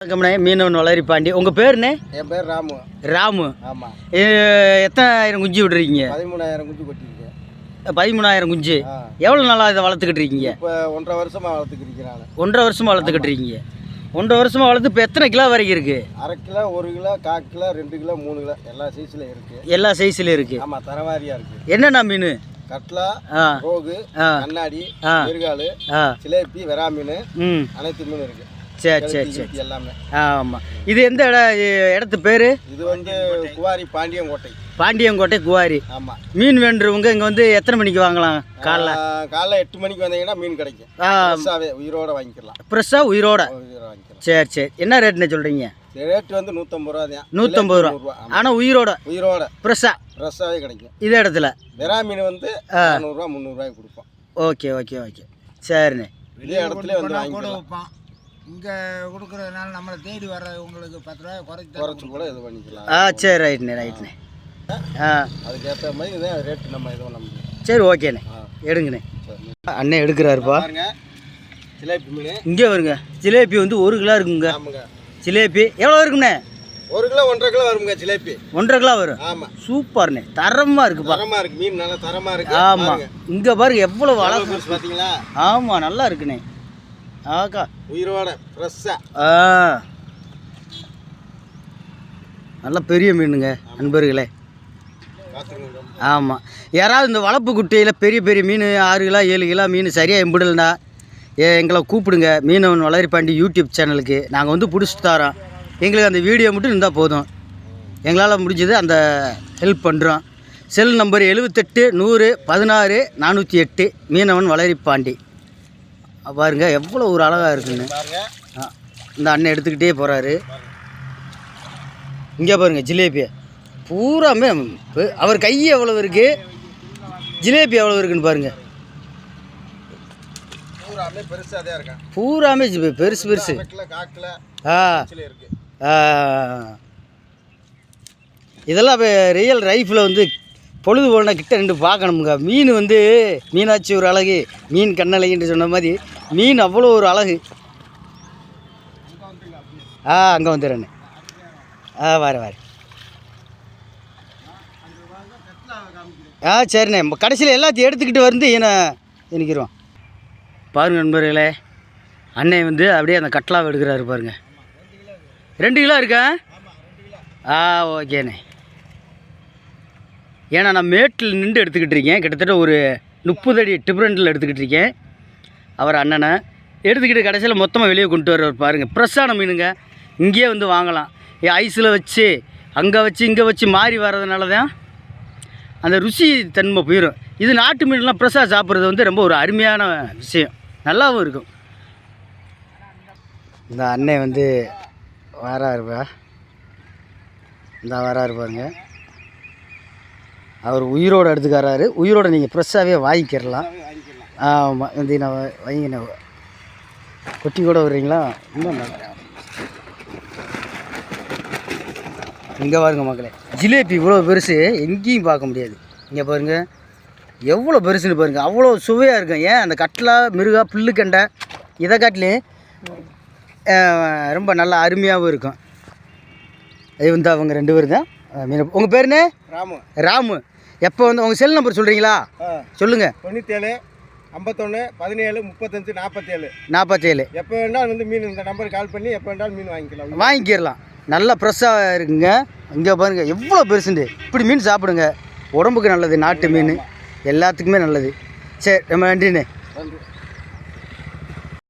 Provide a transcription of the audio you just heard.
வணக்கம்ண்ணே, மீனவன் வளரிப்பாண்டி. உங்கள் பேருண்ணே? என் பேர் ராமு. ராமு. ஆமாம். எத்தனாயிரம் குஞ்சு விட்டுருக்கீங்க? 13,000 குஞ்சு கொட்டிருக்கேன். 13,000 குஞ்சு. எவ்வளோ நாளாக இதை வளர்த்துக்கிட்டு இருக்கீங்க? இப்போ 1.5 வருஷமாக வளர்த்துக்கிட்டு இருக்கேன். 1.5 வருஷமாக வளர்த்துக்கிட்டு இருக்கீங்க. 1.5 வருஷமாக வளர்த்து இப்போ எத்தனை கிலோ வரைக்கும் இருக்குது? 1/2 kilo, 1 kilo, 1/4 kilo, 2 kilo, 3 kilo எல்லா சைஸ்லையும் இருக்குது. எல்லா சைஸ்லையும் இருக்குது. ஆமாம், தரவாரியாக இருக்குது. என்னென்ன மீன்? கட்லா, ரோகு, கண்ணாடி, மிருகாலு, சிலேபி, வெரா மீன், அனைத்து மீன் இருக்குது. சரி சரி சரி எல்லாமே. ஆமாம். இது எந்த இடத்து பேர்? இது வந்து குவாரி, பாண்டியங்கோட்டை. பாண்டியங்கோட்டை குவாரி. ஆமாம். மீன் வேண்டுறவங்க இங்கே வந்து எத்தனை மணிக்கு வாங்கலாம்? காலைல 8 மணிக்கு வந்தீங்கன்னா மீன் கிடைக்கும். ஃப்ரெஷ்ஷாகவே உயிரோட வாங்கிக்கலாம். ஃப்ரெஷ்ஷாக உயிரோட வாங்கிக்கலாம். சரி சரி. என்ன ரேட்னு சொல்கிறீங்க? ரேட் வந்து 150 ரூபா தான். 150 ரூபா. ஆனால் உயிரோட ஃப்ரெஷ்ஷாக கிடைக்கும். இதே இடத்துல வெரா மீன் வந்து 400 ரூபா 300 ரூபாய்க்கு கொடுப்போம். Okay okay okay. சரிண்ணே. இதே இடத்துல வந்து வாங்கிக்கலாம். இங்கே கொடுக்குறதுனால நம்மளை தேடி வர உங்களுக்கு 10 ரூபாய் குறைச்சி கூட இது பண்ணிக்கலாம். சரி ரைட்ண்ணே ரைட்ண்ணே. அதுக்கேற்ற மாதிரி இதான் ரேட்டு நம்ம இதுவும் நம்ம. சரி ஓகேண்ணே, எடுங்கண்ணே. அண்ணே எடுக்கிறாருப்பா. ஜிலேபி மீன் இங்கே வருங்க. ஜிலேபி வந்து 1 கிலோ இருக்குங்க. ஆமாங்க. ஜிலேபி எவ்வளோ இருக்குண்ணே? 1 கிலோ 1.5 கிலோ வருங்க ஜிலேபி. 1.5 கிலோ வரும். ஆமாம். சூப்பர்ண்ணே, தரமாக இருக்குப்பா. தரமாக இருக்குது மீன், நல்லா தரமாக இருக்குது. ஆமாம். இங்கே பாருங்க எவ்வளோ அழகு பார்த்தீங்களா? ஆமாம், நல்லா இருக்குண்ணே. ஆக்கா உயிரோட ஃப்ரெஷ்ஷாக. நல்ல பெரிய மீனுங்க நண்பர்களே. ஆமாம். யாராவது இந்த வளர்ப்பு குட்டையில் பெரிய பெரிய மீன் 6 கிலோ 7 கிலோ மீன் சரியாக எம்பிடலனா எங்களை கூப்பிடுங்க. மீனவன் வளரிப்பாண்டி யூடியூப் சேனலுக்கு நாங்கள் வந்து பிடிச்சி தரோம். எங்களுக்கு அந்த வீடியோ மட்டும் இருந்தால் போதும். எங்களால் முடிஞ்சது அந்த ஹெல்ப் பண்ணுறோம். செல் நம்பர் 78 100 16 408 மீனவன் வளரிப்பாண்டி. பாருங்க எவ்வளோ ஒரு அழகாக இருக்குன்னு. இந்த அண்ணன் எடுத்துக்கிட்டே போகிறாரு. இங்கே பாருங்க ஜிலேபி பூராமே. அவர் கை எவ்வளோ இருக்குது, ஜிலேபி எவ்வளோ இருக்குன்னு பாருங்க. பூராமே பெருசு பெருசு. இதெல்லாம் இப்போ ரியல் லைஃப்பில் வந்து பொழுது போன கிட்ட ரெண்டு பார்க்கணுமுங்க. மீன் வந்து மீனாட்சி ஒரு அழகு, மீன் கண்ணழகின்னு சொன்ன மாதிரி மீன் அவ்வளோ ஒரு அழகு. அங்கே வந்துடுறேண்ணே. வார சரிண்ணே. கடைசியில் எல்லாத்தையும் எடுத்துக்கிட்டு வந்து நிற்கிறோம். பாருங்கள் நண்பர்களே, அண்ணன் வந்து அப்படியே அந்த கட்லாவை எடுக்கிறாரு பாருங்க. 2 கிலோ இருக்கா? ஓகேண்ணே. ஏன்னா நான் மேட்டில் நின்று எடுத்துக்கிட்டு இருக்கேன். கிட்டத்தட்ட ஒரு 30 அடி டிஃப்ரெண்ட்டில் எடுத்துக்கிட்டு இருக்கேன். அவர் அண்ணனை எடுத்துக்கிட்டு கடைசியில் மொத்தமாக வெளியே கொண்டு வர்றவர் பாருங்கள். ஃப்ரெஷ்ஷான மீனுங்க. இங்கேயே வந்து வாங்கலாம். ஐஸில் வச்சு அங்கே வச்சு இங்கே வச்சு மாறி வர்றதுனால தான் அந்த ருசி தன்மை போயிடும். இது நாட்டு மீன்லாம் ஃப்ரெஷ்ஷாக சாப்பிட்றது வந்து ரொம்ப ஒரு அருமையான விஷயம், நல்லாவும் இருக்கும். இந்த அண்ணன் வந்து வராருப்பா. இந்த வராரு பாருங்க. அவர் உயிரோடு எடுத்துக்காராரு. உயிரோடு நீங்கள் ஃப்ரெஷ்ஷாகவே வாங்கிக்கிறலாம். ஆமாம். வந்து நான் வாங்கின கொட்டி கூட வர்றீங்களா? இன்னும் நல்லா. இங்கே பாருங்க மக்களே, ஜிலேபி இவ்வளோ பெருசு எங்கேயும் பார்க்க முடியாது. இங்கே பாருங்கள் எவ்வளோ பெருசுன்னு பாருங்கள். அவ்வளோ சுவையாக இருக்கும். ஏன் அந்த கட்லா, மிருகா, புல்லுக்கண்டை இதை காட்டிலையும் ரொம்ப நல்லா அருமையாகவும் இருக்கும். அது வந்து அவங்க 2 பேர் தான் மீன். உங்கள் பேருண்ணே? ராமு. ராமு. எப்போ வந்து உங்கள் செல் நம்பர் சொல்கிறீங்களா? சொல்லுங்கள். 97 51 17 35 47 47. எப்போ வேணாலும் வந்து மீன் இந்த நம்பருக்கு கால் பண்ணி எப்போ வேணாலும் மீன் வாங்கிக்கிறலாம். நல்லா ஃப்ரெஷ்ஷாக இருக்குங்க. இங்கே பாருங்கள் எவ்வளோ பெருசுண்டு. இப்படி மீன் சாப்பிடுங்க, உடம்புக்கு நல்லது. நாட்டு மீன் எல்லாத்துக்குமே நல்லது. சரி, ரொம்ப நன்றிண்ணே.